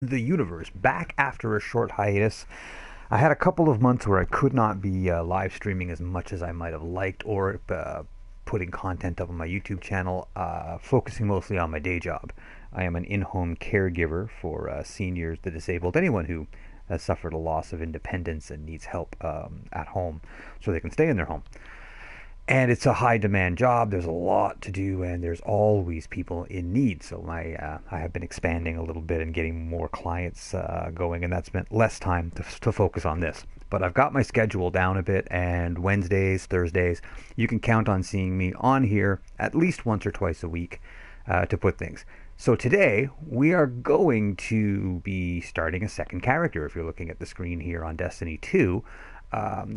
The universe back after a short hiatus. I had a couple of months where I could not be live streaming as much as I might have liked, or putting content up on my YouTube channel, focusing mostly on my day job. I am an in-home caregiver for seniors, the disabled, anyone who has suffered a loss of independence and needs help at home so they can stay in their home. And it's a high demand job. There's a lot to do, and there's always people in need. So I have been expanding a little bit and getting more clients going, and that's meant less time to focus on this. But I've got my schedule down a bit, and Wednesdays, Thursdays, you can count on seeing me on here at least once or twice a week to put things. So today we are going to be starting a second character. If you're looking at the screen here on Destiny 2,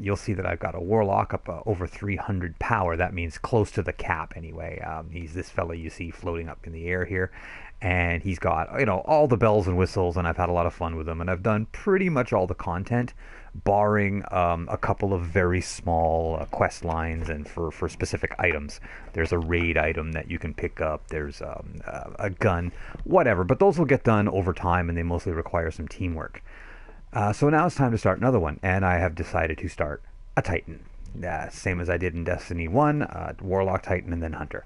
you'll see that I've got a warlock up over 300 power. That means close to the cap anyway. He's this fella you see floating up in the air here, and he's got all the bells and whistles, and I've had a lot of fun with him, and I've done pretty much all the content barring a couple of very small quest lines and for specific items. There's a raid item that you can pick up, there's a gun, whatever, but those will get done over time, and they mostly require some teamwork. So now it's time to start another one, and I have decided to start a Titan. Same as I did in Destiny 1, Warlock, Titan, and then Hunter.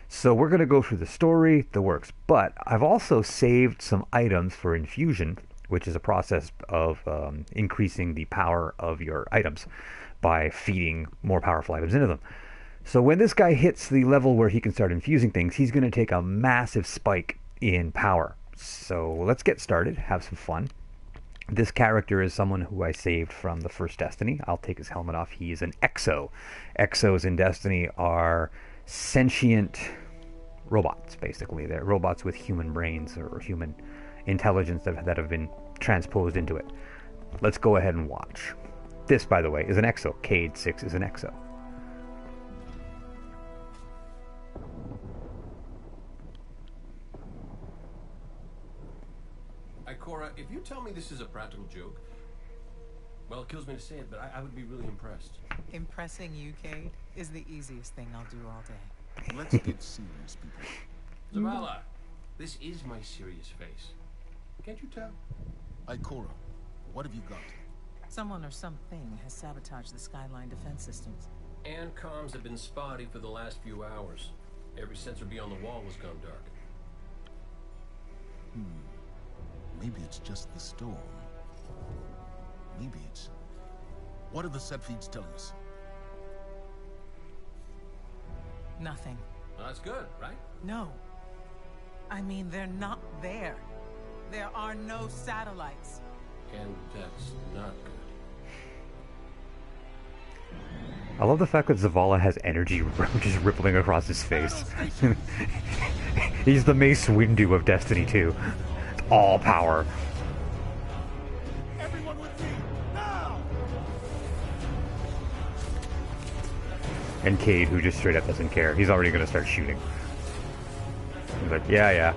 So we're going to go through the story, the works, but I've also saved some items for infusion, which is a process of increasing the power of your items by feeding more powerful items into them. So when this guy hits the level where he can start infusing things, he's going to take a massive spike in power. So let's get started, have some fun. This character is someone who I saved from the first Destiny. I'll take his helmet off. He is an Exo. Exos in Destiny are sentient robots, basically. They're robots with human brains or human intelligence that have been transposed into it. Let's go ahead and watch. This, by the way, is an Exo. Cade 6 is an Exo. Cora, if you tell me this is a practical joke, well, it kills me to say it, but I would be really impressed. Impressing you, Cade, is the easiest thing I'll do all day. Let's get serious, people. Zavala, this is my serious face. Can't you tell? Cora, what have you got? Someone or something has sabotaged the Skyline defense systems. And comms have been spotty for the last few hours. Every sensor beyond the wall has gone dark. Maybe it's just the storm. Maybe it's... What are the set feeds telling us? Nothing. Well, that's good, right? No. I mean, they're not there. There are no satellites. And that's not good. I love the fact that Zavala has energy just rippling across his face. He's the Mace Windu of Destiny 2. All power. Everyone with me, now! And Cade, who just straight up doesn't care. He's already going to start shooting. He's like, yeah.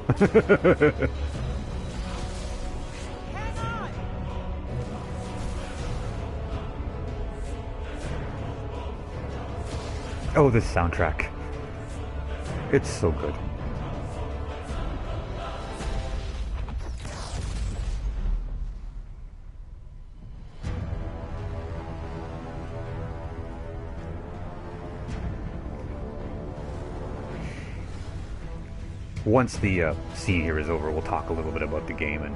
Oh, this soundtrack. It's so good. Once the scene here is over, we'll talk a little bit about the game and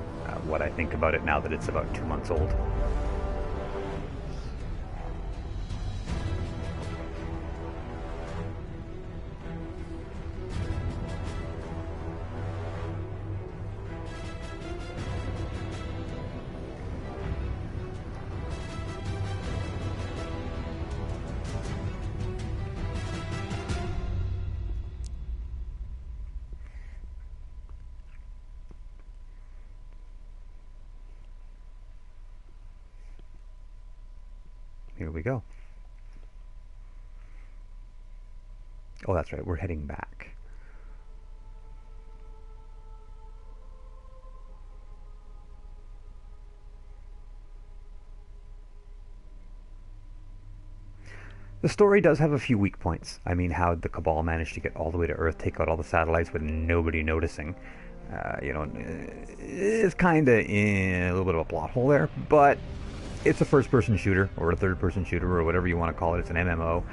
what I think about it now that it's about 2 months old. Here we go. Oh, that's right. We're heading back. The story does have a few weak points. I mean, how the Cabal managed to get all the way to Earth, take out all the satellites with nobody noticing. It's kind of in a little bit of a plot hole there, but it's a first-person shooter or a third-person shooter or whatever you want to call it. It's an MMO.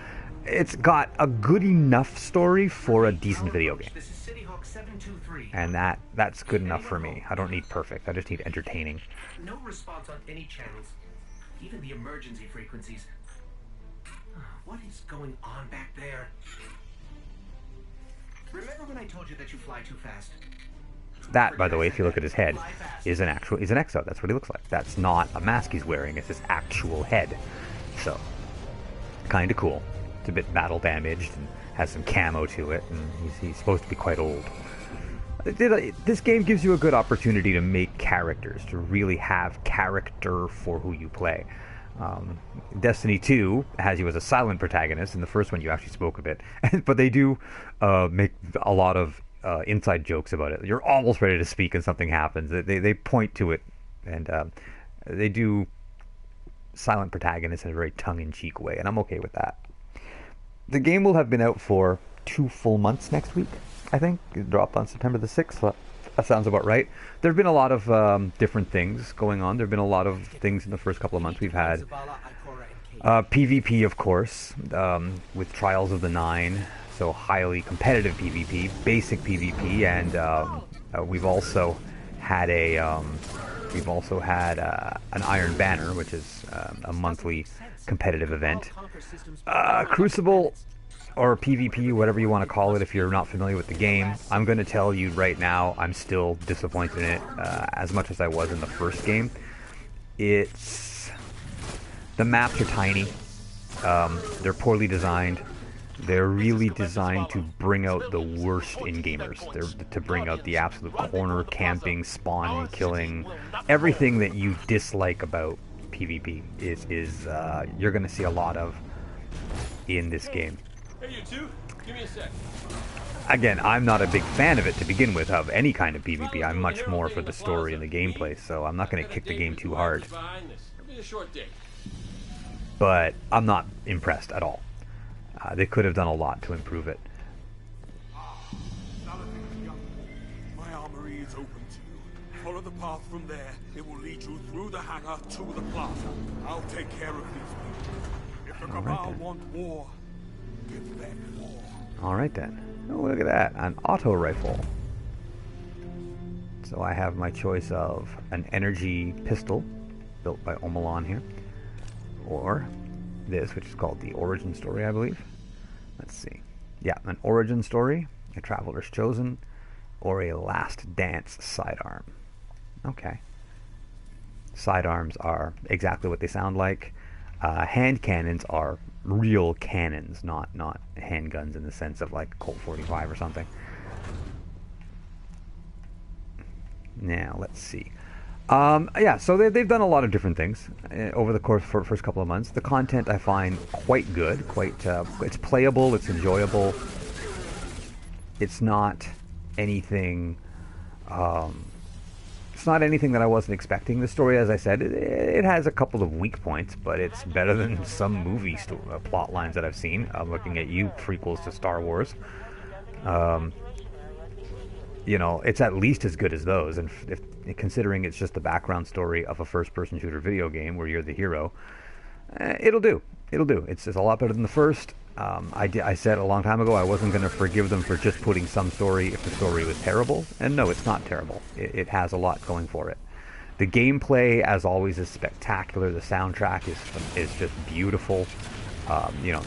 It's got a good enough story for a decent video game, and that's good enough for me. I don't need perfect. I just need entertaining. No response on any channels, even the emergency frequencies. What is going on back there? Remember when I told you that you fly too fast? That, by the way, if you look at his head, is an exo. That's what he looks like. That's not a mask he's wearing. It's his actual head. So, kind of cool. It's a bit battle damaged and has some camo to it, and he's supposed to be quite old. This game gives you a good opportunity to make characters, to really have character for who you play. Destiny 2 has you as a silent protagonist. In the first one, you actually spoke a bit, but they do make a lot of inside jokes about it. You're almost ready to speak and something happens. They point to it, and they do silent protagonists in a very tongue-in-cheek way, and I'm okay with that. The game will have been out for 2 full months next week, I think. It dropped on September the 6th. So that sounds about right. There have been a lot of different things going on. There have been a lot of things in the first couple of months. We've had PvP, of course, with Trials of the Nine, so highly competitive PvP, basic PvP, and we've also had an Iron Banner, which is a monthly competitive event. Crucible, or PvP, whatever you want to call it if you're not familiar with the game, I'm going to tell you right now, I'm still disappointed in it as much as I was in the first game. The maps are tiny. They're poorly designed. They're really designed to bring out the worst in gamers. They're to bring out the absolute corner camping, spawn killing, everything that you dislike about PvP is you're going to see a lot of in this game. Hey, you two, give me a sec. Again, I'm not a big fan of it to begin with, of any kind of PvP. I'm much more for the story and the gameplay, so I'm not going to kick the game too hard. But I'm not impressed at all. They could have done a lot to improve it. My armory is open to you. Follow the path from there. It will lead you through the hangar to the plaza. I'll take care of these people. If the Cabal want war, give them war. Alright then. Oh, look at that. An auto rifle. So I have my choice of an energy pistol, built by Omalon here, or this, which is called the Origin Story, I believe. Let's see. Yeah, an Origin Story, a Traveler's Chosen, or a Last Dance sidearm. Okay. Sidearms are exactly what they sound like. Hand cannons are real cannons, not handguns in the sense of like Colt 45 or something. Now, let's see. Yeah, so they've done a lot of different things over the course for the first couple of months. The content I find quite good, it's playable, it's enjoyable. It's not anything. It's not anything that I wasn't expecting. The story, as I said, it has a couple of weak points, but it's better than some movie plot lines that I've seen. I'm looking at you, prequels to Star Wars. It's at least as good as those, and considering it's just the background story of a first-person shooter video game where you're the hero, it'll do. It's a lot better than the first. I said a long time ago I wasn't going to forgive them for just putting some story if the story was terrible, and no, it's not terrible. It has a lot going for it. The gameplay, as always, is spectacular. The soundtrack is just beautiful.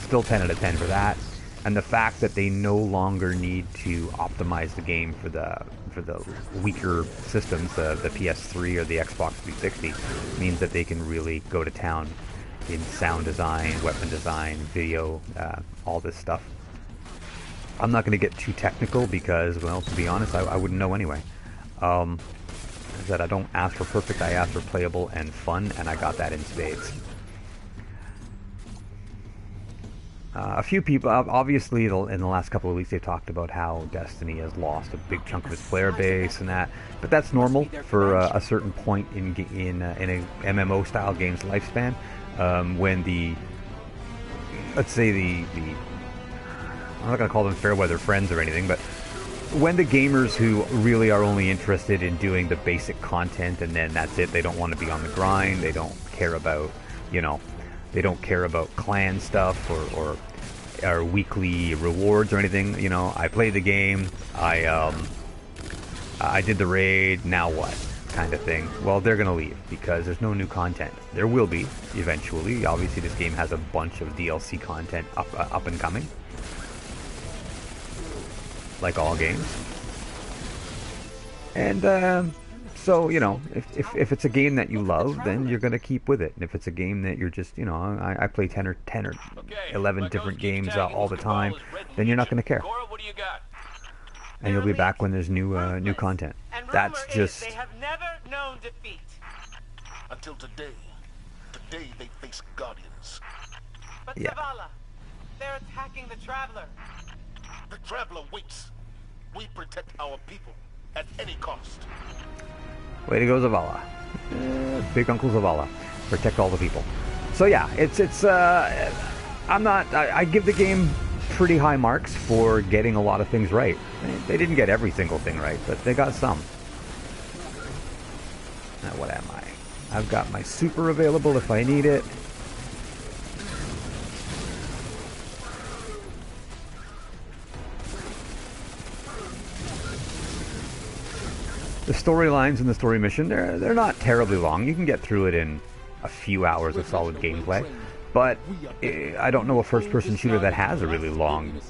Still 10 out of 10 for that. And the fact that they no longer need to optimize the game for the weaker systems, the PS3 or the Xbox 360, means that they can really go to town in sound design, weapon design, video, all this stuff. I'm not going to get too technical because, well, to be honest, I wouldn't know anyway. That I don't ask for perfect, I ask for playable and fun, and I got that in spades. A few people, obviously, in the last couple of weeks, they've talked about how Destiny has lost a big chunk of its player base and that, but that's normal for a certain point in a MMO-style game's lifespan. When let's say I'm not going to call them fair weather friends or anything, but when the gamers who really are only interested in doing the basic content and then that's it, they don't want to be on the grind, they don't care about, you know, they don't care about clan stuff or weekly rewards or anything, you know, I played the game, I did the raid, now what? Kind of thing. Well, they're gonna leave because there's no new content. There will be eventually. Obviously, this game has a bunch of DLC content up and coming, like all games. And so you know, if it's a game that you love, then you're gonna keep with it. And if it's a game that you're just, you know, I play 10 or 11 different games all the time, then you're not gonna care. And you'll be back when there's new content. That's just. They have never known defeat. Until today. Today they face Guardians. But Yeah. Zavala, they're attacking the Traveler. The Traveler waits. We protect our people at any cost. Way to go, Zavala. Big Uncle Zavala. Protect all the people. So yeah, I give the game pretty high marks for getting a lot of things right. They didn't get every single thing right, but they got some. Now what am I? I've got my super available if I need it. The storylines in the story mission, they're not terribly long. You can get through it in a few hours of solid gameplay. But I don't know a first-person shooter that has a really long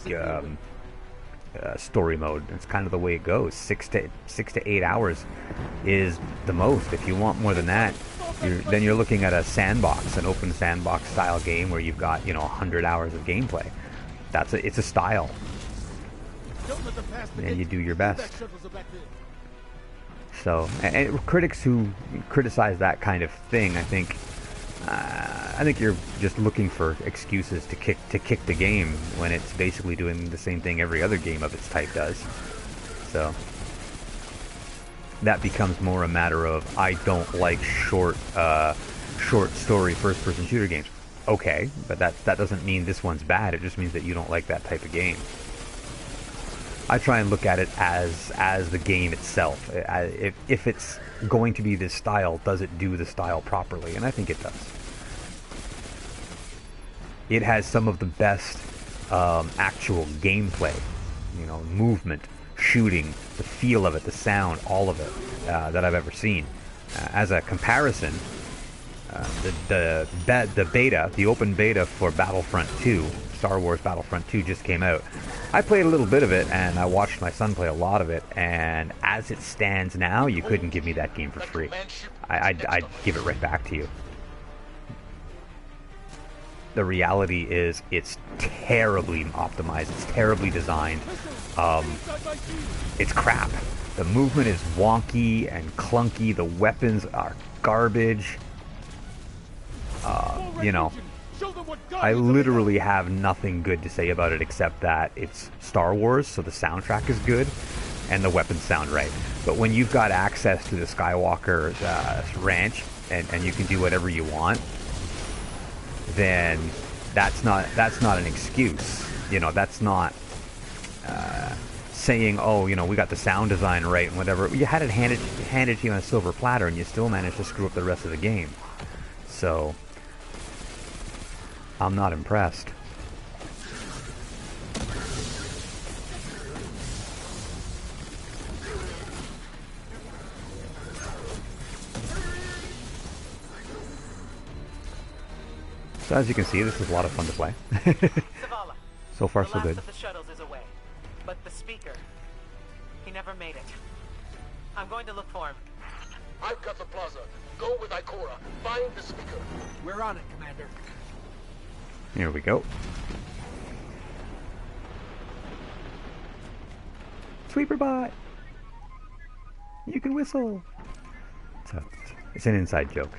story mode. It's kind of the way it goes. 6 to 8 hours is the most. If you want more than that, then you're looking at a sandbox, an open sandbox style game where you've got 100 hours of gameplay. It's a style, and you do your best. So, and critics who criticize that kind of thing, I think you're just looking for excuses to kick the game when it's basically doing the same thing every other game of its type does. So that becomes more a matter of I don't like short story first-person shooter games. Okay, but that doesn't mean this one's bad. It just means that you don't like that type of game. I try and look at it as the game itself. If it's going to be this style, does it do the style properly? And I think it does. It has some of the best actual gameplay, movement, shooting, the feel of it, the sound, all of it that I've ever seen. As a comparison, the beta, the open beta for Battlefront 2, Star Wars Battlefront 2 just came out. I played a little bit of it, and I watched my son play a lot of it, and as it stands now, you couldn't give me that game for free. I'd give it right back to you. The reality is, it's terribly optimized, it's terribly designed, it's crap. The movement is wonky and clunky, the weapons are garbage, I literally have nothing good to say about it except that it's Star Wars, so the soundtrack is good, and the weapons sound right. But when you've got access to the Skywalker ranch, and you can do whatever you want, then that's not an excuse. That's not saying, oh, we got the sound design right and whatever. You had it handed to you on a silver platter, and you still managed to screw up the rest of the game. So I'm not impressed. So as you can see, this is a lot of fun to play. Zavala, So far, the so last good. of the shuttles is away, but the speaker, he never made it. I'm going to look for him. I've got the plaza. Go with Ikora. Find the speaker. We're on it, Commander. Here we go. Sweeper bot! You can whistle! So, it's an inside joke.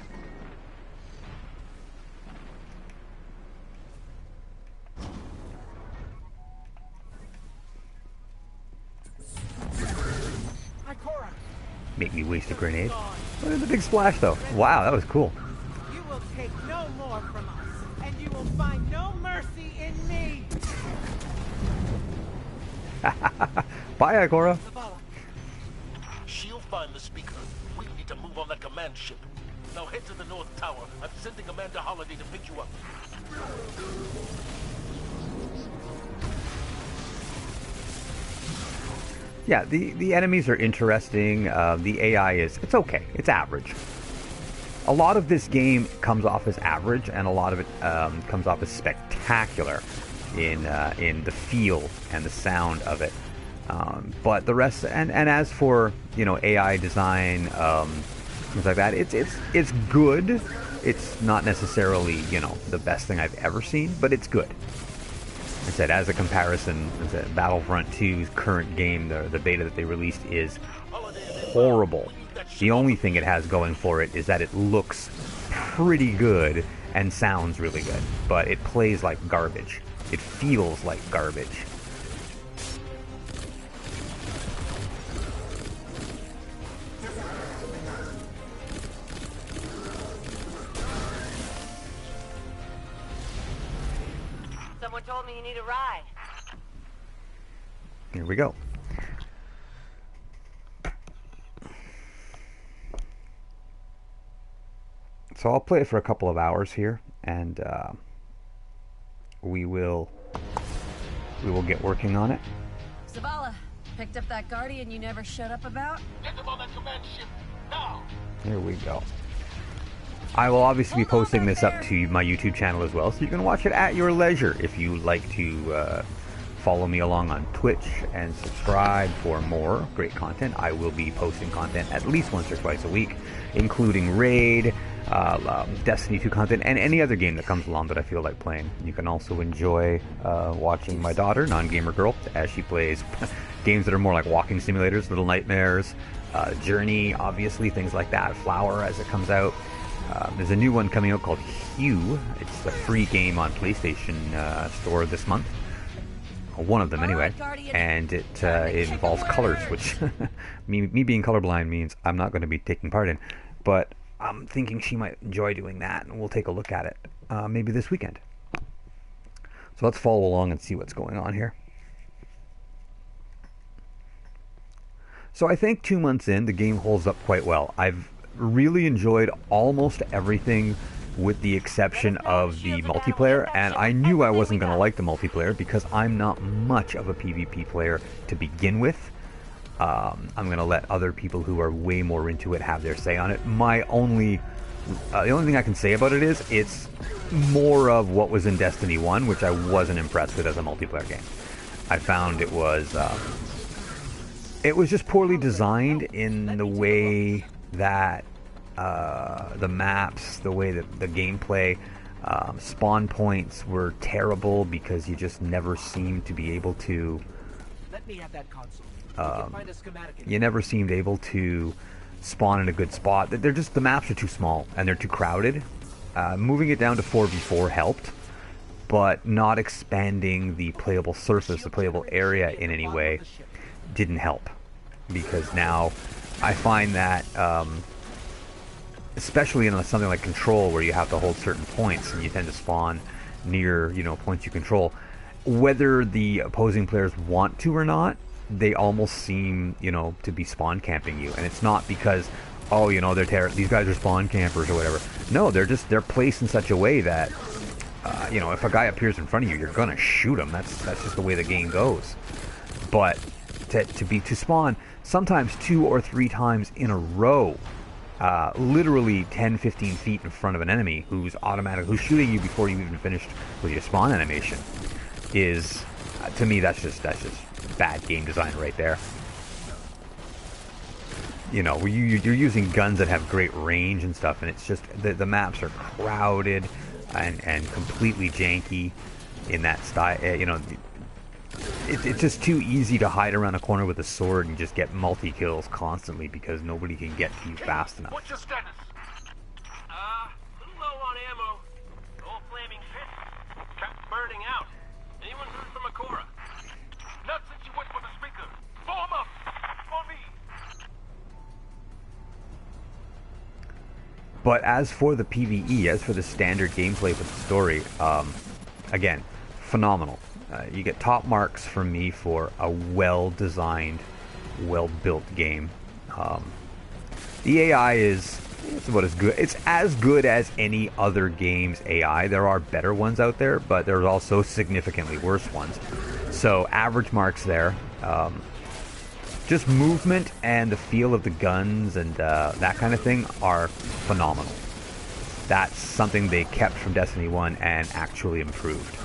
Ikora! Make me waste a grenade. Look at the big splash though. Wow, that was cool. You will take no more from us, and you will find no mercy in me. Bye, Ikora. She'll find the speaker. We need to move on that command ship. Now head to the North Tower. I'm sending Amanda Holiday to pick you up. Yeah, the enemies are interesting. The AI it's okay. It's average. A lot of this game comes off as average, and a lot of it comes off as spectacular in the feel and the sound of it. But the rest, and as for AI design, things like that, it's good. It's not necessarily the best thing I've ever seen, but it's good. I said, as a comparison, Battlefront 2's current game, the beta that they released, is horrible. The only thing it has going for it is that it looks pretty good and sounds really good, but it plays like garbage. It feels like garbage. Someone told me you need a ride. Here we go. So I'll play it for a couple of hours here, and we will get working on it. Zavala, picked up that Guardian you never shut up about? Get them on that command ship now. Here we go. I will obviously be posting this up to my YouTube channel as well, so you can watch it at your leisure if you like to follow me along on Twitch and subscribe for more great content. I will be posting content at least once or twice a week, including Raid, Destiny 2 content, and any other game that comes along that I feel like playing. You can also enjoy watching my daughter, non-gamer girl, as she plays games that are more like walking simulators, Little Nightmares, Journey, obviously, things like that, Flower as it comes out. There's a new one coming out called Hue. It's a free game on PlayStation Store this month. One of them, anyway. And it involves colors, which me being colorblind means I'm not going to be taking part in. But I'm thinking she might enjoy doing that, and we'll take a look at it maybe this weekend. So let's follow along and see what's going on here. So I think 2 months in, the game holds up quite well. I've really enjoyed almost everything with the exception of the multiplayer, and I knew I wasn't going to like the multiplayer because I'm not much of a PvP player to begin with. I'm going to let other people who are way more into it have their say on it. The only thing I can say about it is it's more of what was in Destiny 1, which I wasn't impressed with as a multiplayer game. I found it was just poorly designed in the way that the maps, the way that the gameplay, spawn points were terrible because you just never seemed to be able to. Let me have that console. You never seemed able to spawn in a good spot. The maps are too small and they're too crowded. Moving it down to 4v4 helped, but not expanding the playable surface, the playable area in any way didn't help. Because now I find that, especially in something like Control, where you have to hold certain points and you tend to spawn near, points you control, whether the opposing players want to or not, they almost seem, to be spawn camping you. And it's not because, these guys are spawn campers or whatever. No, they're placed in such a way that, if a guy appears in front of you, you're gonna shoot him. That's just the way the game goes. But to spawn sometimes 2 or 3 times in a row, literally 10-15 feet in front of an enemy who's shooting you before you even finished with your spawn animation, is, to me, that's just bad game design right there. You're using guns that have great range and stuff, and it's just the maps are crowded and completely janky in that style. It's just too easy to hide around a corner with a sword and just get multi-kills constantly because nobody can get to you fast enough. What's your status? Little low on ammo. Old flaming pit. Kept burning out. Anyone heard from Ikora? Not since you went for the speaker. Form up! For me! But as for the PvE, as for the standard gameplay for the story, again, phenomenal. You get top marks from me for a well-designed, well-built game. The AI it's about as good. It's as good as any other game's AI. There are better ones out there, but there's also significantly worse ones. So average marks there. Just movement and the feel of the guns and that kind of thing are phenomenal. That's something they kept from Destiny 1 and actually improved.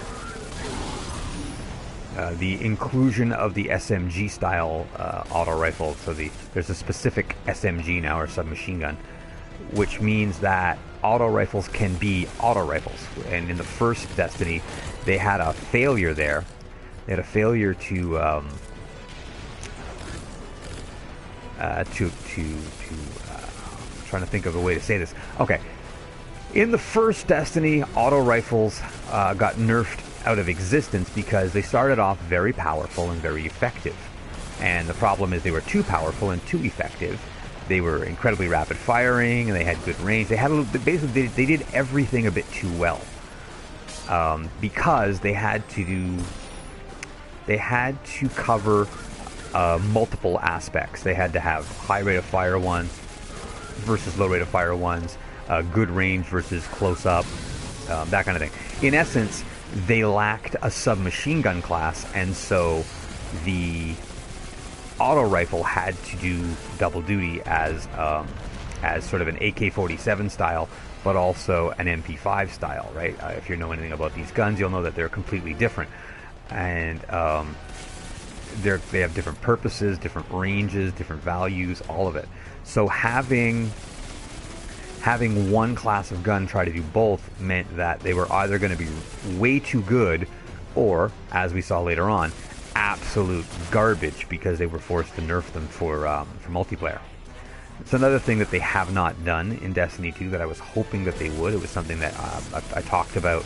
The inclusion of the SMG style auto rifle, so there's a specific SMG now, or submachine gun, which means that auto rifles can be auto rifles. And in the first Destiny, they had a failure there. They had a failure to I'm trying to think of a way to say this. Okay, in the first Destiny, auto rifles got nerfed out of existence because they started off very powerful and very effective. And the problem is they were too powerful and too effective. They were incredibly rapid firing, and they had good range. They had basically they did everything a bit too well, because they had to cover multiple aspects. They had to have high rate of fire ones versus low rate of fire ones, good range versus close up, that kind of thing. In essence, they lacked a submachine gun class, and so the auto rifle had to do double duty as sort of an AK-47 style, but also an MP5 style, right? If you know anything about these guns, you'll know that they're completely different, and they have different purposes, different ranges, different values, all of it. So having one class of gun try to do both meant that they were either going to be way too good, or, as we saw later on, absolute garbage, because they were forced to nerf them for multiplayer. It's another thing that they have not done in Destiny 2 that I was hoping that they would. It was something that I talked about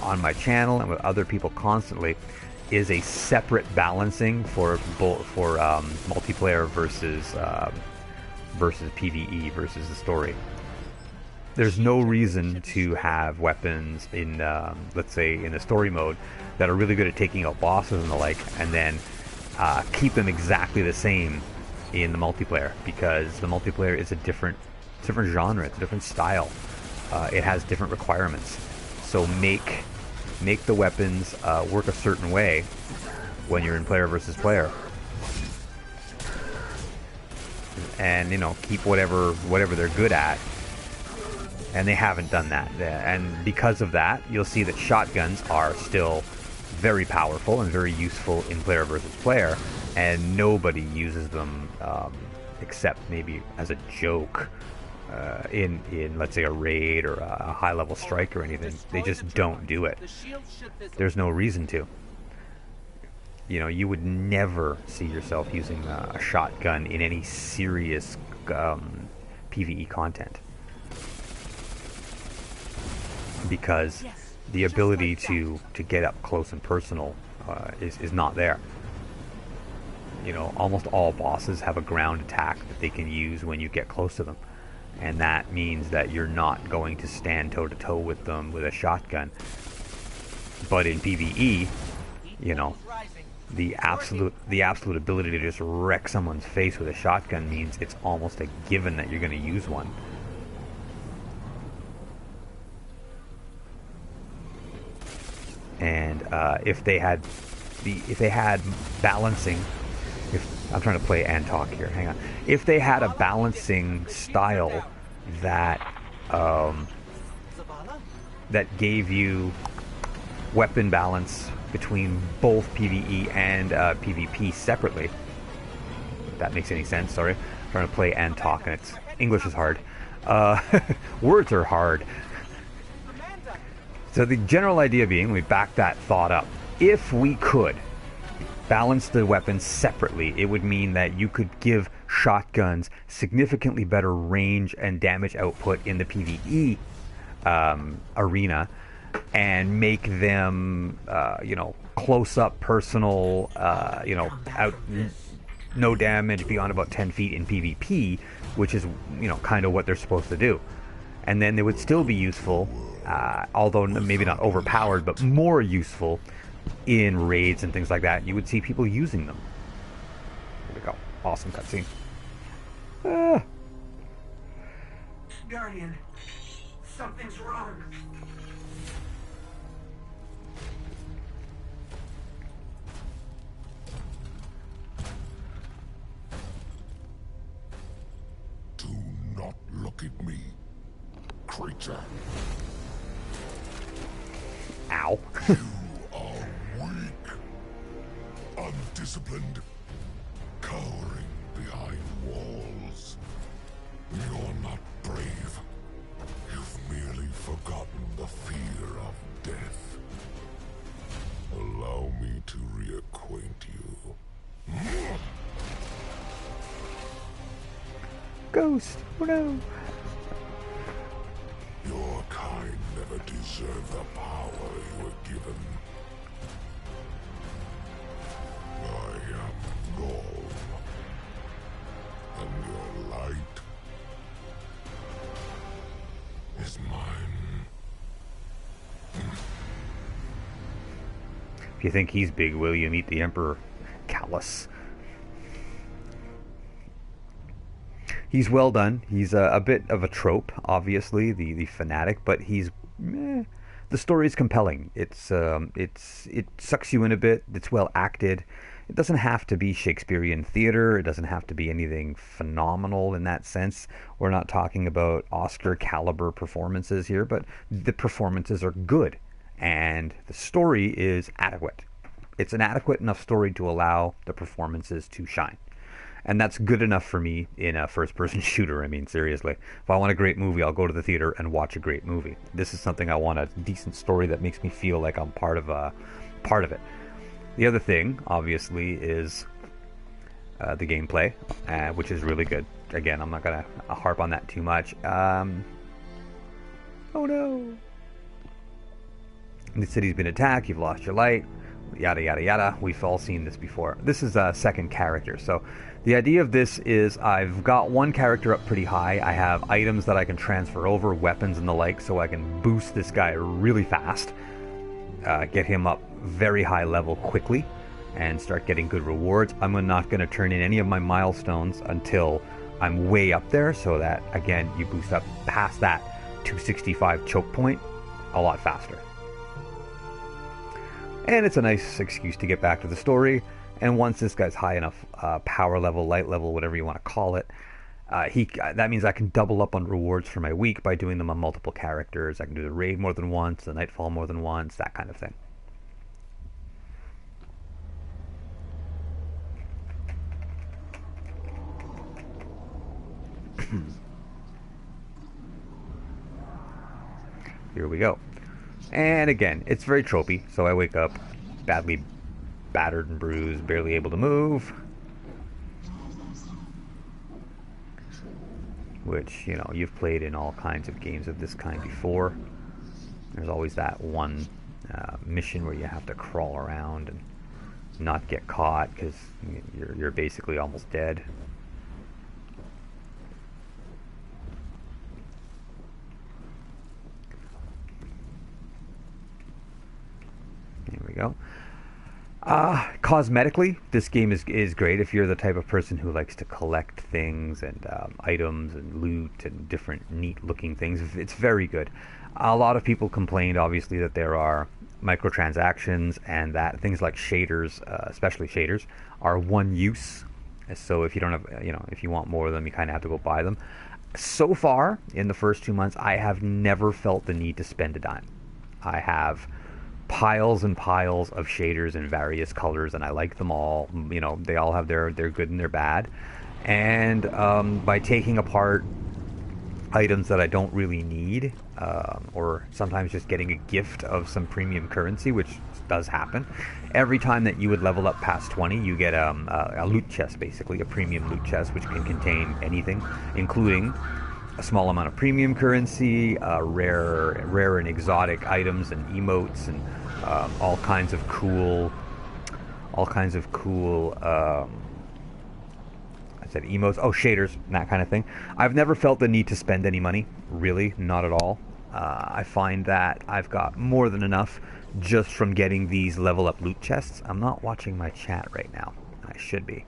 on my channel and with other people constantly, is a separate balancing for multiplayer versus PvE versus the story. There's no reason to have weapons in, let's say, in the story mode that are really good at taking out bosses and the like, and then keep them exactly the same in the multiplayer, because the multiplayer is a different genre, it's a different style. It has different requirements. So make the weapons work a certain way when you're in player versus player, and keep whatever they're good at. And they haven't done that, and because of that, you'll see that shotguns are still very powerful and very useful in player versus player, and nobody uses them except maybe as a joke in let's say a raid or a high level strike or anything. They just don't do it. There's no reason to. You would never see yourself using a shotgun in any serious PvE content, because the ability to get up close and personal is not there. Almost all bosses have a ground attack that they can use when you get close to them, and that means that you're not going to stand toe to toe with them with a shotgun. But in PvE, the absolute ability to just wreck someone's face with a shotgun means it's almost a given that you're going to use one. And if they had balancing, I'm trying to play and talk here. Hang on. If they had a balancing style that gave you weapon balance between both PvE and PvP separately, if that makes any sense. Sorry, I'm trying to play and talk, and English is hard. Words are hard. So the general idea being, we back that thought up. If we could balance the weapons separately, it would mean that you could give shotguns significantly better range and damage output in the PvE arena, and make them, close up, personal, out no damage beyond about 10 feet in PvP, which is, kind of what they're supposed to do. And then they would still be useful, although maybe not overpowered, but more useful in raids and things like that. You would see people using them. There we go. Awesome cutscene. Guardian, something's wrong. Do not look at me, creature. Ow. You are weak, undisciplined, cowering behind walls. You're not brave. You've merely forgotten the fear of death. Allow me to reacquaint you. Ghost. Oh no. Your kind never deserved the power you were given. I am Gall, and your light is mine. If you think he's big, will you meet the Emperor Callus? He's well done. He's a bit of a trope, obviously, the fanatic, but he's the story is compelling. It sucks you in a bit. It's well acted. It doesn't have to be Shakespearean theater. It doesn't have to be anything phenomenal in that sense. We're not talking about Oscar caliber performances here, but the performances are good, and the story is adequate. It's an adequate enough story to allow the performances to shine. And that's good enough for me in a first-person shooter. I mean, seriously. If I want a great movie, I'll go to the theater and watch a great movie. This is something I want, a decent story that makes me feel like I'm part of it. The other thing, obviously, is the gameplay, which is really good. Again, I'm not going to harp on that too much. Oh no. The city's been attacked, you've lost your light, yada yada yada. We've all seen this before. This is a second character, so the idea of this is I've got one character up pretty high. I have items that I can transfer over, weapons and the like, so I can boost this guy really fast, get him up very high level quickly, and start getting good rewards. I'm not going to turn in any of my milestones until I'm way up there, so that, again, you boost up past that 265 choke point a lot faster. And it's a nice excuse to get back to the story. And once this guy's high enough power level, light level, whatever you want to call it, that means I can double up on rewards for my week by doing them on multiple characters. I can do the raid more than once, the nightfall more than once, that kind of thing. Here we go. And again, it's very tropey, so I wake up badly battered and bruised, barely able to move. Which, you know, you've played in all kinds of games of this kind before. There's always that one mission where you have to crawl around and not get caught because you're basically almost dead. Here we go. Cosmetically, this game is great if you're the type of person who likes to collect things and items and loot and different neat looking things. It's very good. A lot of people complained, obviously, that there are microtransactions and that things like shaders, especially shaders, are one use. So if you don't have, if you want more of them, you kind of have to go buy them. So far, in the first 2 months, I have never felt the need to spend a dime. I have piles and piles of shaders in various colors, and I like them all. They all have their good and their bad. And by taking apart items that I don't really need, or sometimes just getting a gift of some premium currency, which does happen, every time that you would level up past 20, you get a loot chest, basically a premium loot chest, which can contain anything, including a small amount of premium currency, rare and exotic items and emotes, and all kinds of cool I said emotes, shaders and that kind of thing. I've never felt the need to spend any money, really, not at all. I find that I've got more than enough just from getting these level up loot chests. I'm not watching my chat right now. I should be.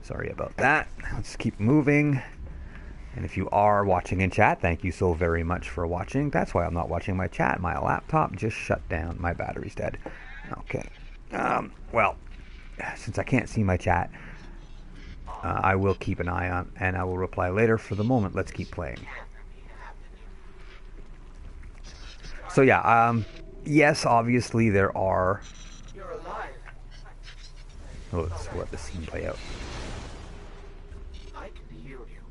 Sorry about that. Let's keep moving. And if you are watching in chat, thank you so very much for watching. That's why I'm not watching my chat. My laptop just shut down. My battery's dead. Okay. Well, since I can't see my chat, I will keep an eye on, and I will reply later. For the moment, let's keep playing. So yeah, yes, obviously there are... Oh, let's let the scene play out. I can heal you,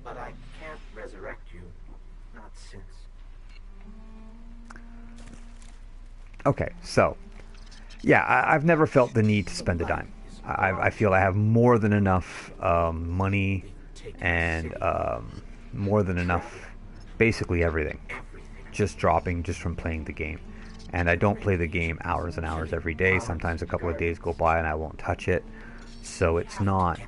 but I can't resurrect you. Not since. Okay, so yeah, I've never felt the need to spend a dime. I feel I have more than enough money and more than enough, basically everything, just dropping just from playing the game. And I don't play the game hours and hours every day. Sometimes a couple of days go by and I won't touch it. So it's not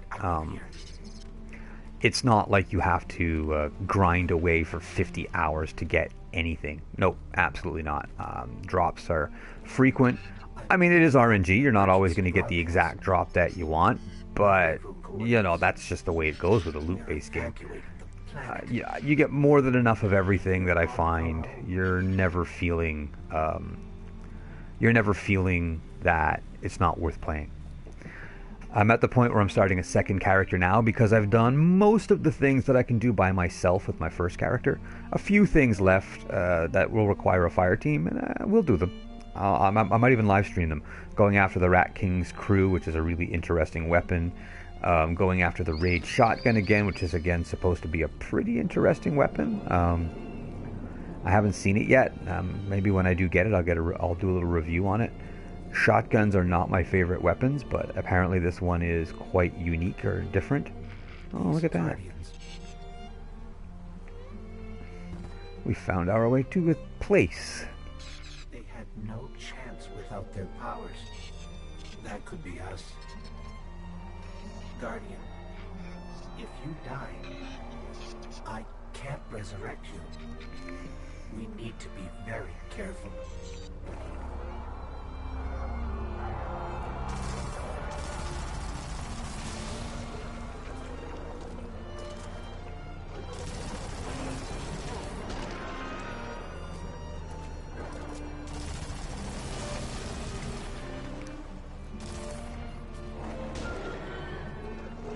like you have to grind away for 50 hours to get anything. Nope, absolutely not. Drops are frequent. I mean, it is RNG. You're not always going to get the exact drop that you want, but you know, that's just the way it goes with a loot-based game. Yeah, you get more than enough of everything that I find. You're never feeling that it's not worth playing. I'm at the point where I'm starting a second character now because I've done most of the things that I can do by myself with my first character. A few things left that will require a fire team, and we'll do them. I might even live stream them. Going after the Rat King's crew, which is a really interesting weapon. Going after the Raid shotgun again, which is again supposed to be a pretty interesting weapon. I haven't seen it yet. Maybe when I do get it, I'll do a little review on it. Shotguns are not my favorite weapons, but apparently this one is quite unique or different. Oh, look at that. We found our way to a place. They had no chance without their powers. That could be us. Guardian, if you die, I can't resurrect you. We need to be very careful.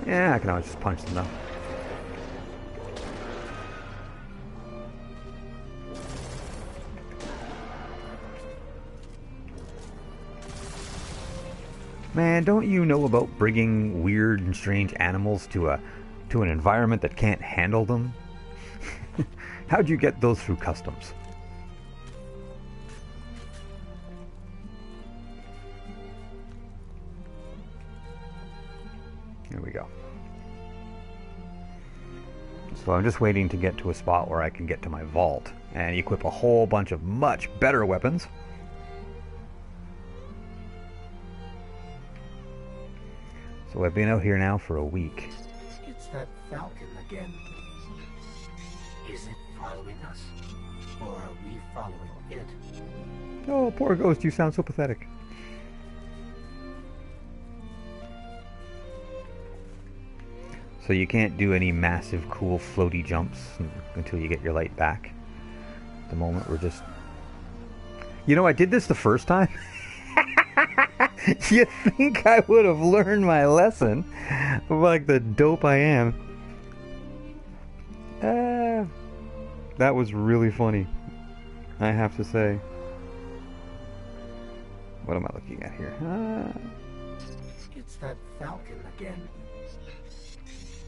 Yeah, I can always just punch them though. Man, don't you know about bringing weird and strange animals to an environment that can't handle them? How'd you get those through customs? Here we go. So I'm just waiting to get to a spot where I can get to my vault and equip a whole bunch of much better weapons. So I've been out here now for a week. It's that falcon again. Is it following us? Or are we following it? Oh, poor ghost, you sound so pathetic. So you can't do any massive, cool, floaty jumps until you get your light back. At the moment, we're just... You know, I did this the first time. You think I would have learned my lesson? Like the dope I am. That was really funny, I have to say. What am I looking at here? It's that falcon again.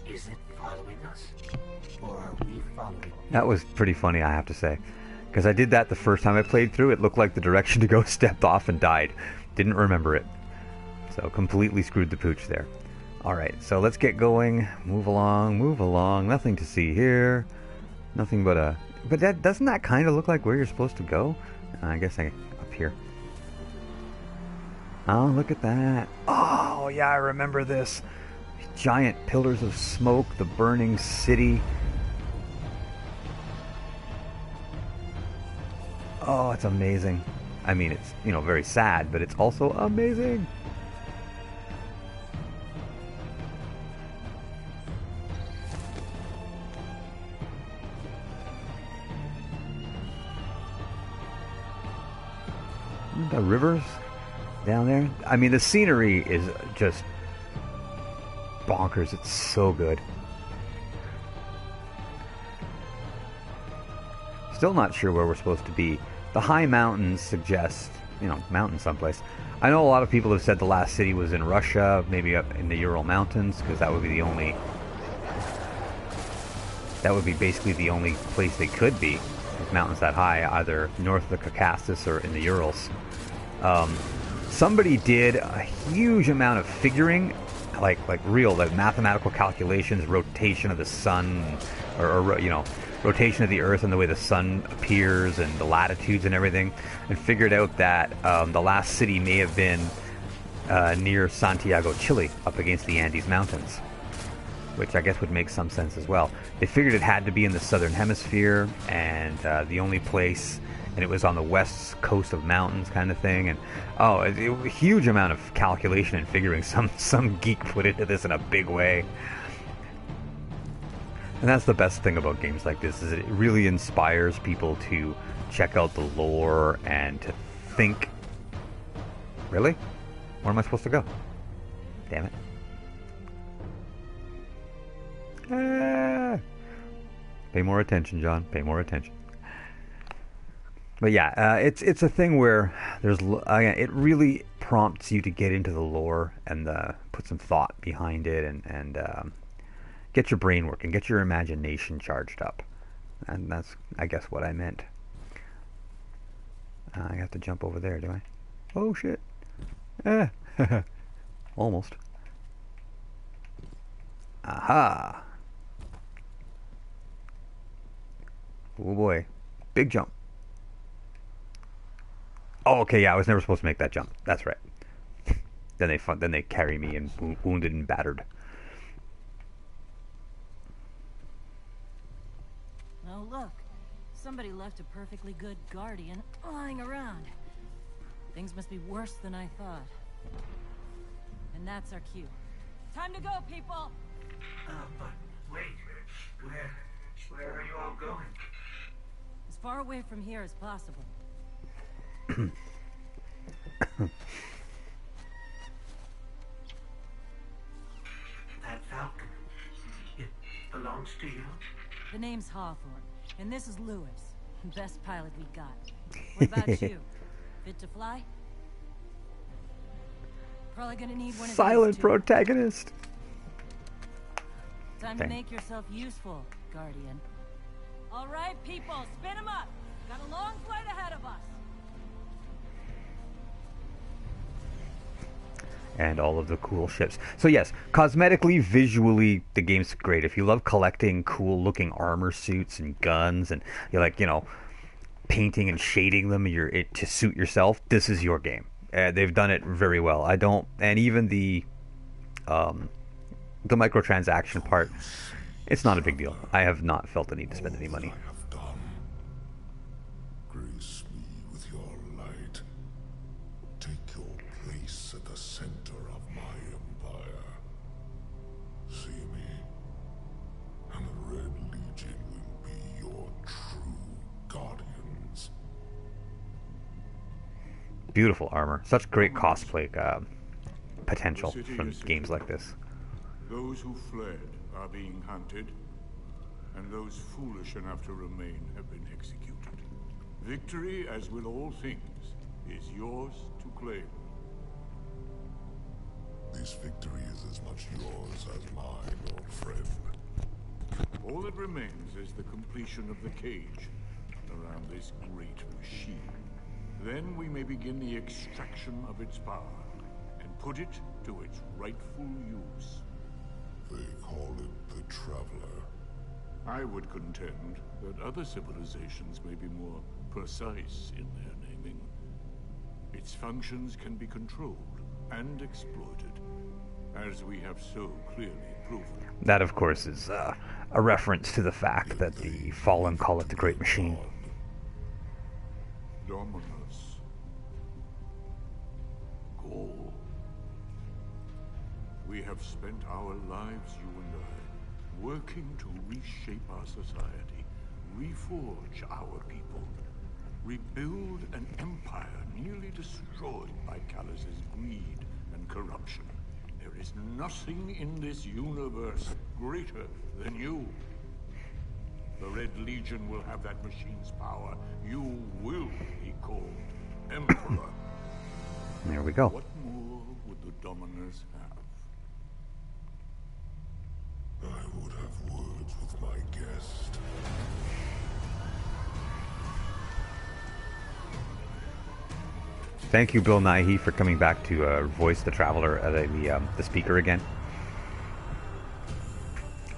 Is it following us? Or are we following it? That was pretty funny, I have to say. Because I did that the first time I played through. It looked like the direction to go stepped off and died. Didn't remember it. So completely screwed the pooch there. Alright, so let's get going. Move along, move along. Nothing to see here. Nothing but a... But that doesn't that kind of look like where you're supposed to go? I guess up here. Oh, look at that. Oh, yeah, I remember this. Giant pillars of smoke, the burning city. Oh, it's amazing. I mean, it's, you know, very sad, but it's also amazing. The rivers down there. I mean, the scenery is just bonkers. It's so good. Still not sure where we're supposed to be. The high mountains suggest, you know, mountains someplace. I know a lot of people have said the last city was in Russia, maybe up in the Ural Mountains, because that would be the only... That would be basically the only place they could be, with mountains that high, either north of the Caucasus or in the Urals. Somebody did a huge amount of figuring, like real, like mathematical calculations, rotation of the sun, or you know, rotation of the Earth and the way the sun appears and the latitudes and everything, and figured out that the last city may have been near Santiago, Chile, up against the Andes Mountains, which I guess would make some sense as well. They figured it had to be in the southern hemisphere, and the only place, and it was on the west coast of mountains kind of thing, and a huge amount of calculation and figuring. Some geek put into this in a big way. And that's the best thing about games like this, is it really inspires people to check out the lore and to think, really? Where am I supposed to go? Damn it. Pay more attention, John. Pay more attention. But yeah, it's a thing where there's it really prompts you to get into the lore and put some thought behind it and get your brain working, get your imagination charged up. And that's, I guess, what I meant. I have to jump over there, do I? Oh, shit. Almost. Aha. Oh, boy. Big jump. Oh, okay, yeah, I was never supposed to make that jump. That's right. Then they carry me and wounded and battered. Oh, look. Somebody left a perfectly good guardian lying around. Things must be worse than I thought. And that's our cue. Time to go, people! But wait. Where are you all going? As far away from here as possible. That falcon, it belongs to you? The name's Hawthorne, and this is Lewis. Best pilot we got. What about you? Fit to fly? Probably gonna need one of Silent these too. protagonist. Time to make yourself useful, Guardian. All right, people, spin them up. Got a long flight ahead of us. And all of the cool ships. So yes, cosmetically, visually, the game's great. If you love collecting cool looking armor suits and guns, and you're like, you know, painting and shading them to suit yourself, this is your game. They've done it very well. And even the microtransaction part, it's not a big deal. I have not felt the need to spend any money. Grace me with your light. Take your place at the center of my empire. See me, and the Red Legion will be your true guardians. Beautiful armor. Such great cosplay potential from games like this. Those who fled are being hunted, and those foolish enough to remain have been executed. Victory, as with all things, is yours to claim. This victory is as much yours as mine, old friend. All that remains is the completion of the cage around this great machine. Then we may begin the extraction of its power and put it to its rightful use. They call it the Traveler. I would contend that other civilizations may be more precise in their naming. Its functions can be controlled and exploited, as we have so clearly proven. That, of course, is a reference to the fact that the Fallen call it the Great Machine. Dominus. Go. We have spent our lives, you and I, working to reshape our society, reforge our people, rebuild an empire nearly destroyed by Callus's greed and corruption. There is nothing in this universe greater than you. The Red Legion will have that machine's power. You will be called Emperor. There we go. What more would the Dominus have? I would have words with my guest. Thank you, Bill Nighy, for coming back to voice the Traveler, the speaker again.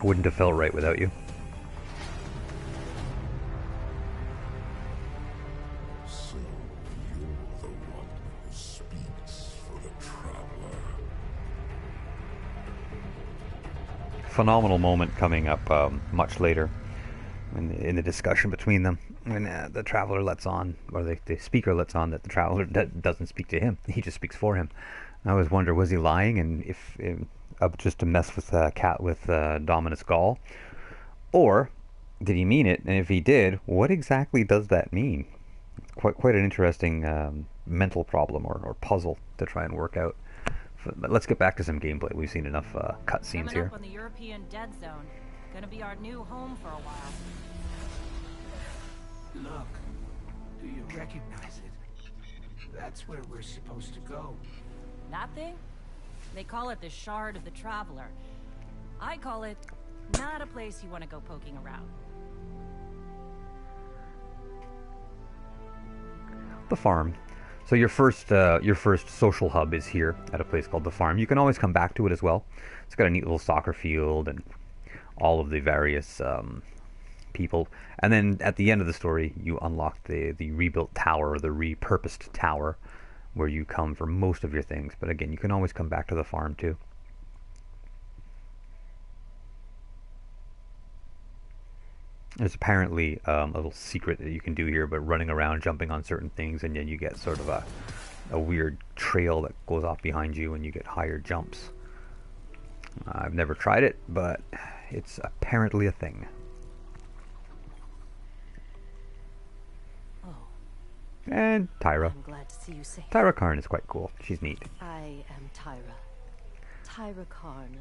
Wouldn't have felt right without you. So you're the one who speaks for the Traveler. Phenomenal moment coming up much later in the discussion between them, when the Traveler lets on, or the speaker lets on, that the Traveler doesn't speak to him. He just speaks for him. I always wonder, was he lying, and if just to mess with Dominus Gaul, or did he mean it? And if he did, what exactly does that mean? It's quite an interesting mental problem or puzzle to try and work out. But let's get back to some gameplay. We've seen enough cutscenes here. Coming up on the European Dead Zone. Gonna be our new home for a while. Look, do you recognize it? That's where we're supposed to go. That thing? They call it the Shard of the Traveler. I call it not a place you want to go poking around. The farm. So your first social hub is here at a place called the farm. You can always come back to it as well. It's got a neat little soccer field and all of the various people. And then at the end of the story, you unlock the rebuilt tower, or the repurposed tower, where you come for most of your things. But again, you can always come back to the farm too. There's apparently a little secret that you can do here, but running around, jumping on certain things, and then you get sort of a weird trail that goes off behind you, and you get higher jumps. I've never tried it, but it's apparently a thing. Oh. And Tyra. I'm glad to see you safe. Tyra Karn is quite cool. She's neat. I am Tyra. Tyra Karn.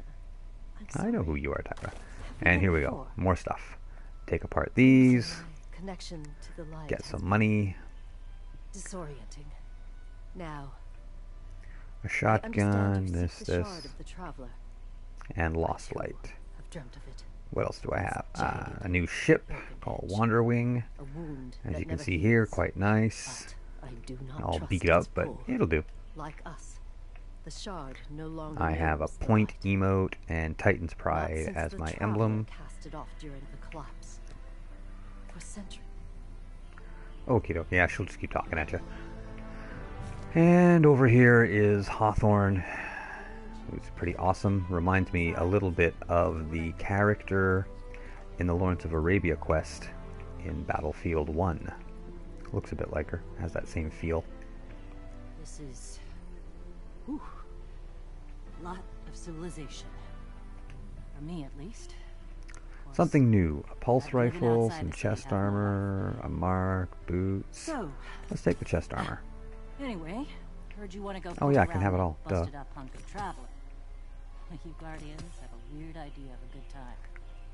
I know who you are, Tyra. And here we go. More stuff. Take apart these. Connection to the light. Get some money. Disorienting. Now. A shotgun. This. The Shard of the Traveler. And Lost Light. I've dreamt of it. What else do I have? A new ship called Wanderwing. As you can see here, quite nice. I do not all trust beat up, its but pull. it'll do. Like us, the Shard no longer I have a knows the point light. emote and Titan's Not Pride since as the my Traveler emblem. Cast it off during the collapse. For centuries. Okie dokie, yeah, she'll just keep talking at you. And over here is Hawthorne, who's pretty awesome. Reminds me a little bit of the character in the Lawrence of Arabia quest in Battlefield 1. Looks a bit like her, has that same feel. This is... whew, lot of civilization. For me, at least. Something new. A pulse I've been living rifle, outside some the city chest half my life. armor, a mark, boots. So, Let's take the chest armor. anyway, heard you want to go Oh, yeah, I poke can have it around all. with Duh. busted up hunk of traveler. You Guardians have a weird idea of a good time.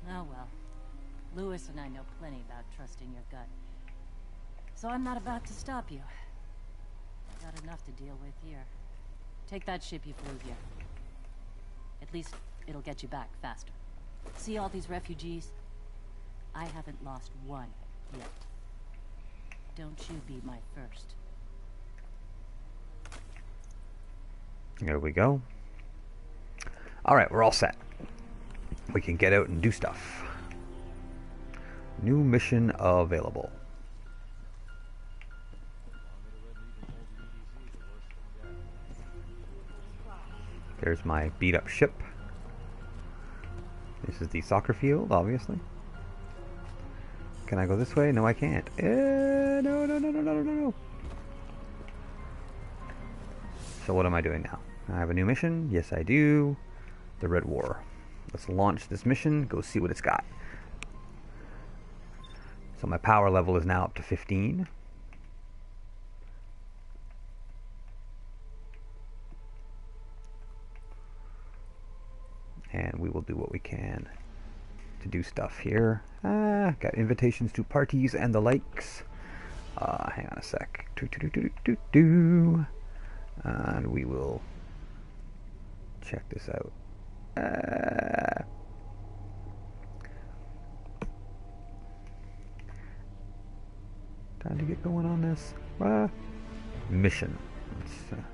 Oh well. Lewis and I know plenty about trusting your gut. So I'm not about to stop you. I've got enough to deal with here. Take that ship you flew here. At least it'll get you back faster. See all these refugees? I haven't lost one yet. Don't you be my first. There we go. Alright, we're all set. We can get out and do stuff. New mission available. There's my beat up ship. This is the soccer field, obviously. Can I go this way? No, I can't. No. no. So what am I doing now? I have a new mission. Yes, I do. The Red War. Let's launch this mission. Go see what it's got. So my power level is now up to 15. And we will do what we can to do stuff here. Got invitations to parties and the likes. Hang on a sec. And we will check this out. Time to get going on this. Mission. It's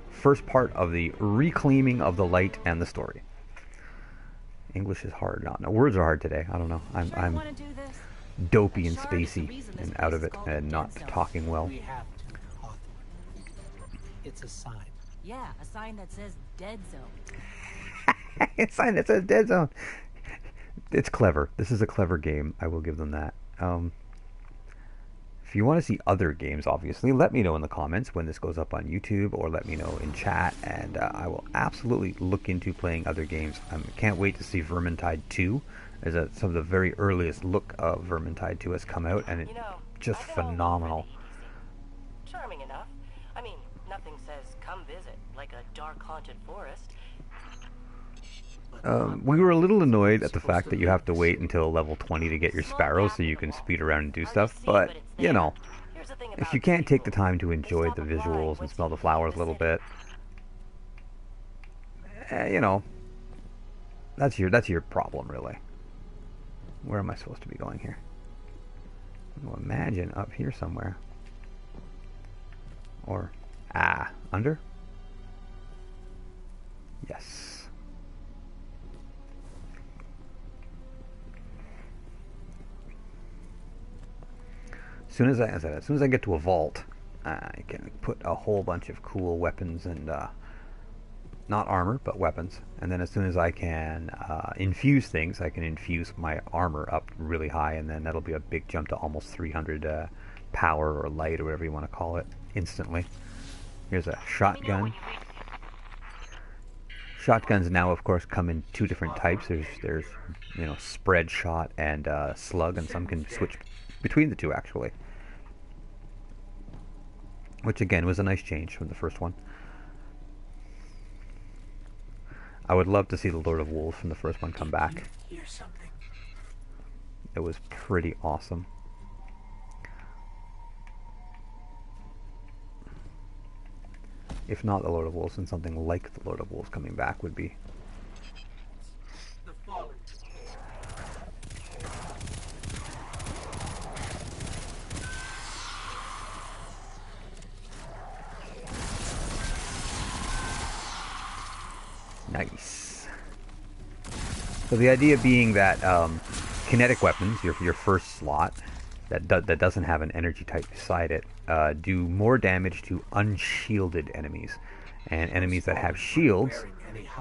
first part of the reclaiming of the light and the story. English is hard. No, words are hard today. I don't know. I'm dopey and spacey and out of it and not talking well. We have to, Hawthorne. It's a sign. Yeah, a sign that says dead zone. A sign that says dead zone. It's clever. This is a clever game. I will give them that. If you want to see other games, obviously, let me know in the comments when this goes up on YouTube, or let me know in chat, and I will absolutely look into playing other games. I can't wait to see Vermintide 2. As some of the very earliest look of Vermintide 2 has come out, and it's just phenomenal. Charming enough. I mean, nothing says come visit like a dark haunted forest. We were a little annoyed at the fact that you have to wait until level 20 to get your sparrow so you can speed around and do stuff, but, you know, if you can't take the time to enjoy the visuals and smell the flowers a little bit, you know, that's your problem, really. Where am I supposed to be going here? Well, imagine up here somewhere. Or, under? Yes. As soon as I get to a vault, I can put a whole bunch of cool weapons and not armor, but weapons. And then as soon as I can infuse things, I can infuse my armor up really high, and then that'll be a big jump to almost 300 power or light or whatever you want to call it instantly. Here's a shotgun. Shotguns now, of course, come in two different types. There's you know, spread shot and slug, and some can switch between the two actually. Which again was a nice change from the first one. I would love to see the Lord of Wolves from the first one come back. It was pretty awesome. If not the Lord of Wolves, then something like the Lord of Wolves coming back would be. Nice. So the idea being that kinetic weapons, your first slot, that doesn't have an energy type beside it, do more damage to unshielded enemies, and enemies that have shields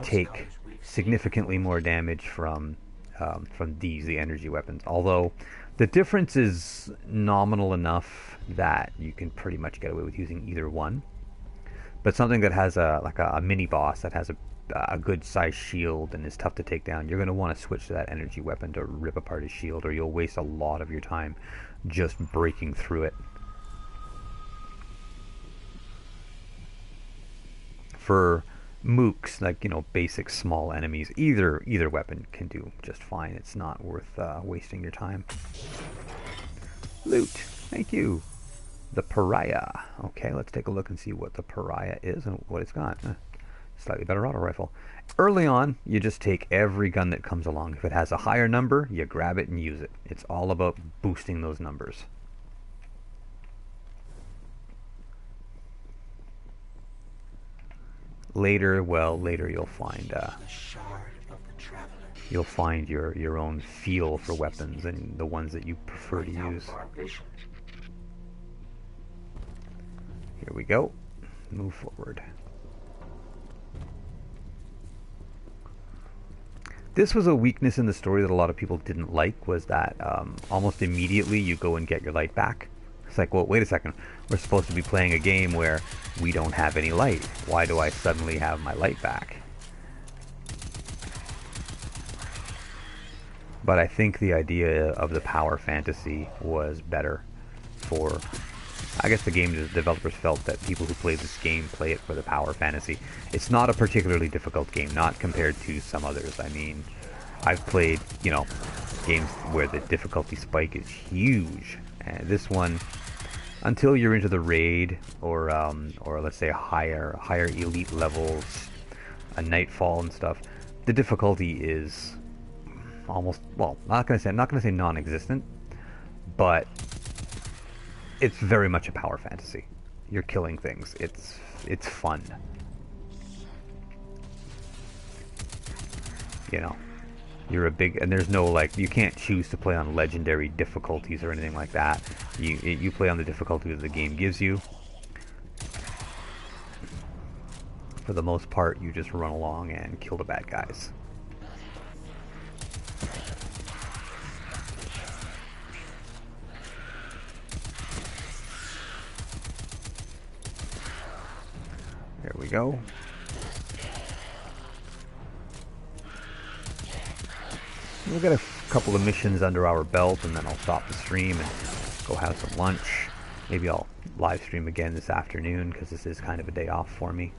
take significantly more damage from the energy weapons. Although the difference is nominal enough that you can pretty much get away with using either one. But something that has a mini boss that has a good sized shield and is tough to take down, you're going to want to switch to that energy weapon to rip apart his shield, or you'll waste a lot of your time just breaking through it. For mooks, like, you know, basic small enemies, either weapon can do just fine. It's not worth wasting your time. Loot, thank you. The Pariah. Okay, let's take a look and see what the Pariah is and what it's got. Slightly better auto rifle. Early on, you just take every gun that comes along. If it has a higher number, you grab it and use it. It's all about boosting those numbers. Later you'll find your own feel for weapons and the ones that you prefer to use. Here we go. Move forward. This was a weakness in the story that a lot of people didn't like, was that almost immediately you go and get your light back. It's like, well, wait a second. We're supposed to be playing a game where we don't have any light. Why do I suddenly have my light back? But I think the idea of the power fantasy was better for... I guess the game developers felt that people who play this game play it for the power fantasy. It's not a particularly difficult game, not compared to some others. I mean, I've played, you know, games where the difficulty spike is huge. And this one, until you're into the raid or let's say higher elite levels, a nightfall and stuff, the difficulty is almost, well, I'm not gonna say non-existent, but it's very much a power fantasy. You're killing things. It's fun. You know, you're a big, and there's no, like, you can't choose to play on legendary difficulties or anything like that. You play on the difficulty that the game gives you. For the most part, you just run along and kill the bad guys. There we go. We'll get a couple of missions under our belt, and then I'll stop the stream and go have some lunch. Maybe I'll live stream again this afternoon, because this is kind of a day off for me.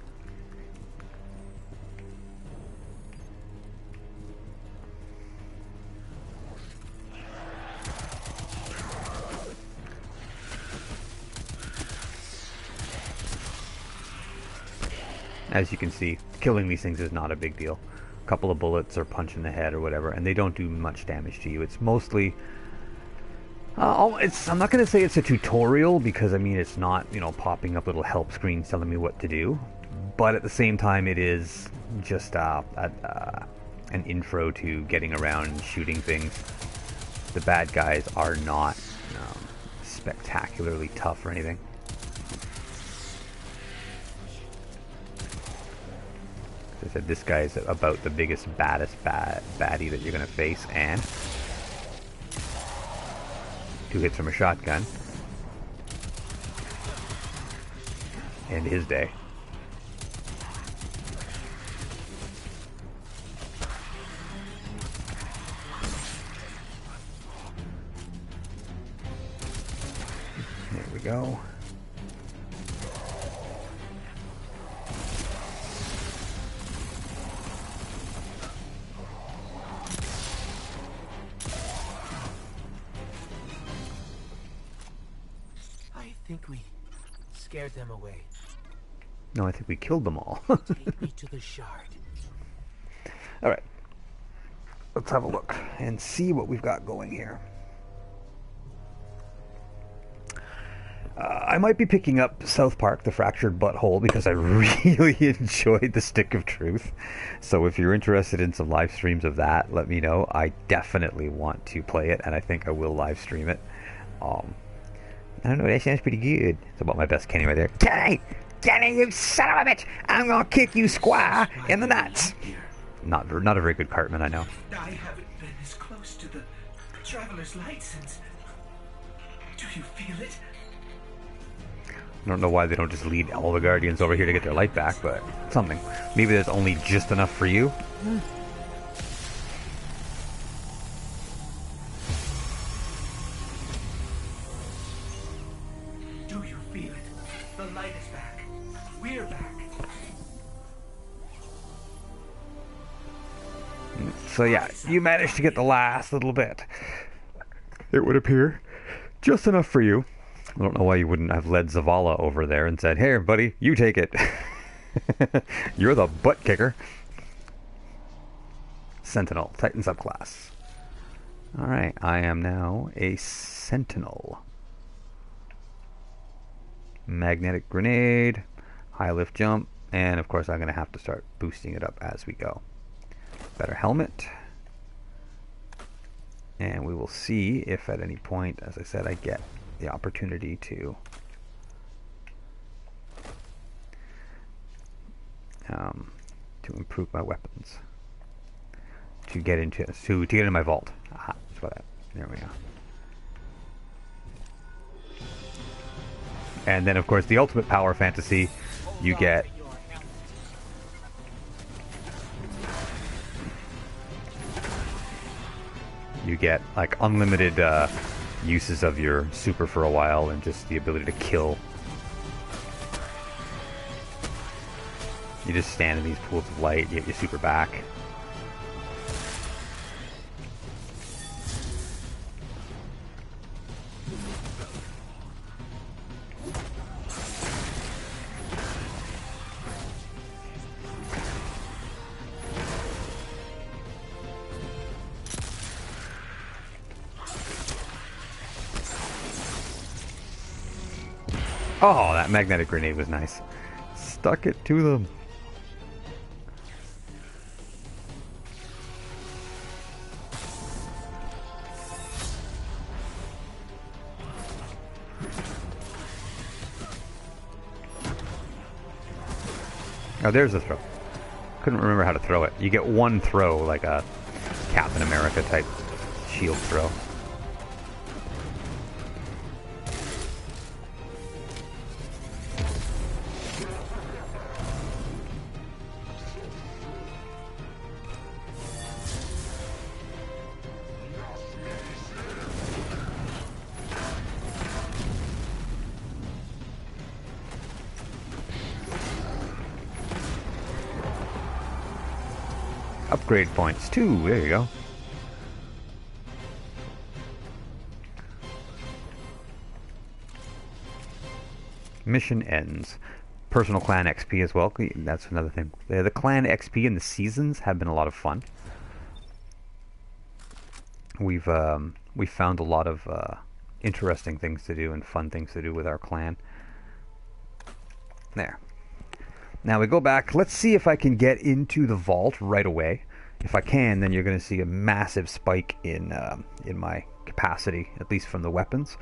As you can see, killing these things is not a big deal. A couple of bullets or punch in the head or whatever, and they don't do much damage to you. It's mostly... I'm not going to say it's a tutorial, because, I mean, it's not, you know, popping up little help screens telling me what to do. But at the same time, it is just an intro to getting around and shooting things. The bad guys are not spectacularly tough or anything. I said, this guy's about the biggest, baddest baddie that you're going to face, and 2 hits from a shotgun. End his day. There we go. I think we scared them away. No, I think we killed them all. Take me to the shard. Alright. Let's have a look and see what we've got going here. I might be picking up South Park, The Fractured Butthole, because I really enjoyed The Stick of Truth. So if you're interested in some live streams of that, let me know. I definitely want to play it, and I think I will live stream it. I don't know, that sounds pretty good. It's about my best Kenny right there. Kenny! Kenny, you son of a bitch! I'm gonna kick you square in the nuts! Not a very good Cartman, I know. I haven't been as close to the Traveler's Light since... Do you feel it? I don't know why they don't just lead all the Guardians over here to get their light back, but something. Maybe there's only just enough for you? Do you feel it? The light is back. We're back. So yeah, you managed to get the last little bit. It would appear. Just enough for you. I don't know why you wouldn't have led Zavala over there and said, "Here, buddy, you take it. You're the butt kicker." Sentinel, Titan subclass. Alright, I am now a Sentinel. Magnetic grenade, high lift jump, and of course I'm going to have to start boosting it up as we go. Better helmet. And we will see if at any point, as I said, I get the opportunity to improve my weapons, to get into my vault. Aha, that's what there we go. And then, of course, the ultimate power fantasy, you get like unlimited uses of your super for a while, and just the ability to kill. You just stand in these pools of light, you get your super back. Oh, that magnetic grenade was nice. Stuck it to them. Oh, there's the throw. Couldn't remember how to throw it. You get one throw, like a Captain America type shield throw. Upgrade points, 2. There you go. Mission ends. Personal clan XP as well. That's another thing. The clan XP and the seasons have been a lot of fun. We've found a lot of interesting things to do and fun things to do with our clan. There. Now we go back. Let's see if I can get into the vault right away. If I can, then you're going to see a massive spike in my capacity, at least from the weapons.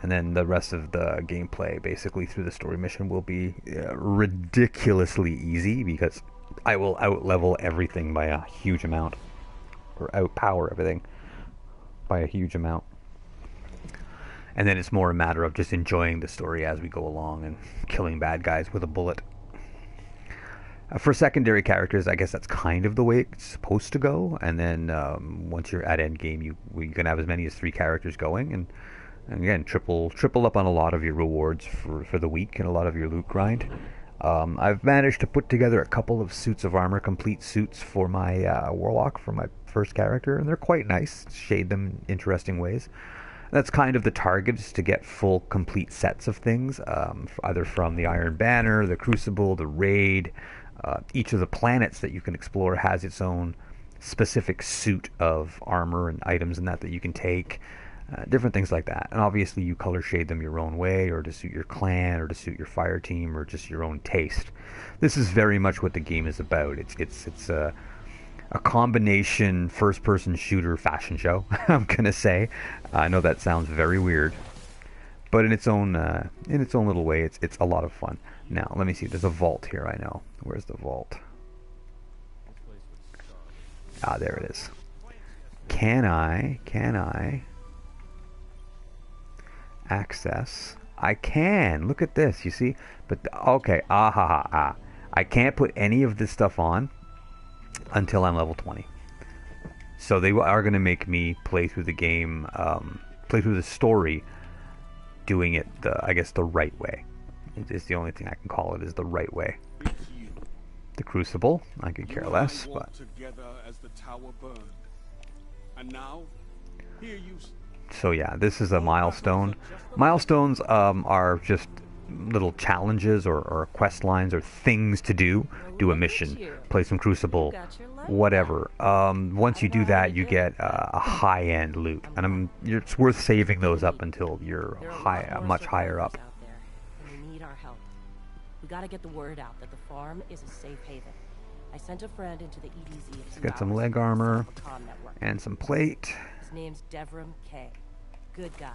And then the rest of the gameplay, basically through the story mission, will be ridiculously easy, because I will out-level everything by a huge amount. Or outpower everything by a huge amount. And then it's more a matter of just enjoying the story as we go along and killing bad guys with a bullet. For secondary characters, I guess that's kind of the way it's supposed to go. And then once you're at endgame, you can have as many as 3 characters going, and again, triple up on a lot of your rewards for the week and a lot of your loot grind. I've managed to put together a couple of suits of armor, complete suits for my warlock, for my first character, and they're quite nice. Shade them in interesting ways. That's kind of the target, is to get full, complete sets of things, either from the Iron Banner, the Crucible, the Raid. Each of the planets that you can explore has its own specific suit of armor and items and that you can take. Different things like that. And obviously you color shade them your own way, or to suit your clan, or to suit your fire team, or just your own taste. This is very much what the game is about. It's a combination first-person shooter fashion show, I'm gonna say. I know that sounds very weird, but in its own little way, it's a lot of fun. Now, let me see. There's a vault here, I know. Where's the vault? Ah, there it is. Can I access? I can. Look at this, you see? But, okay, I can't put any of this stuff on until I'm level 20. So they are going to make me play through the game, play through the story, doing it, I guess, the right way. It's the only thing I can call it, is the right way. The Crucible, I could care less, but... together as the tower burned. And now, here you... So yeah, this is a milestone. Milestones are just little challenges or quest lines or things to do. Do a mission, play some Crucible, whatever. Once you do that, you get a high-end loot, and it's worth saving those up until you're much higher up. We need our help. We gotta get the word out that the farm is a safe haven. I sent a friend into the EDZ. Let's get some leg armor and some plate. His name's Devram K. Good guy.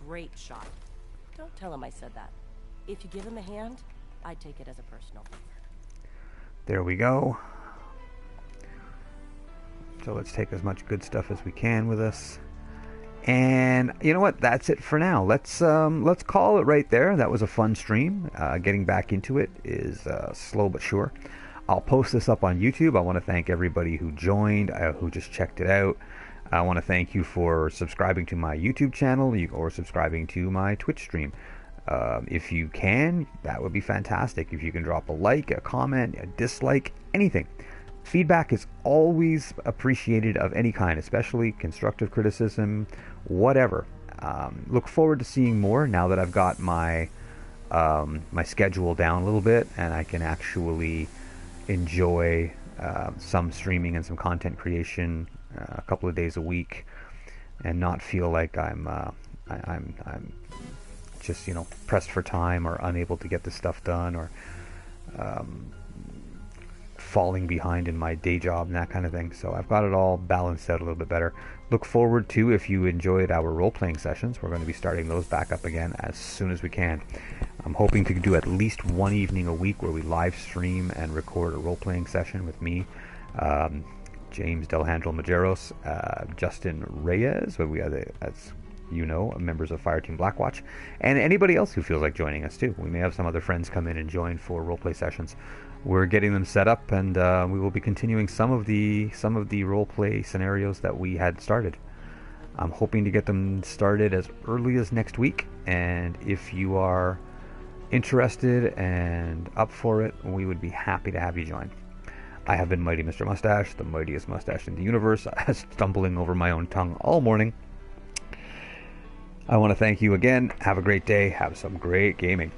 Great shot. Don't tell him I said that. If you give him a hand, I'd take it as a personal favor. There we go. So let's take as much good stuff as we can with us. And you know what? That's it for now. Let's call it right there. That was a fun stream. Getting back into it is slow but sure. I'll post this up on YouTube. I want to thank everybody who joined, who just checked it out. I want to thank you for subscribing to my YouTube channel or subscribing to my Twitch stream. If you can, that would be fantastic. If you can drop a like, a comment, a dislike, anything. Feedback is always appreciated of any kind, especially constructive criticism, whatever. Look forward to seeing more now that I've got my my schedule down a little bit and I can actually enjoy some streaming and some content creation a couple of days a week, and not feel like I'm just pressed for time or unable to get the stuff done, or falling behind in my day job and that kind of thing. So I've got it all balanced out a little bit better. Look forward to, if you enjoyed our role-playing sessions, we're going to be starting those back up again as soon as we can. I'm hoping to do at least one evening a week where we live stream and record a role-playing session with me, James Delhandro Majeros, Justin Reyes, but we are as you know, members of Fireteam Blackwatch, and anybody else who feels like joining us too. We may have some other friends come in and join for roleplay sessions. We're getting them set up, and we will be continuing some of the roleplay scenarios that we had started. I'm hoping to get them started as early as next week, and if you are interested and up for it, we would be happy to have you join. I have been Mighty Mr. Mustache, the mightiest mustache in the universe, stumbling over my own tongue all morning. I want to thank you again. Have a great day. Have some great gaming.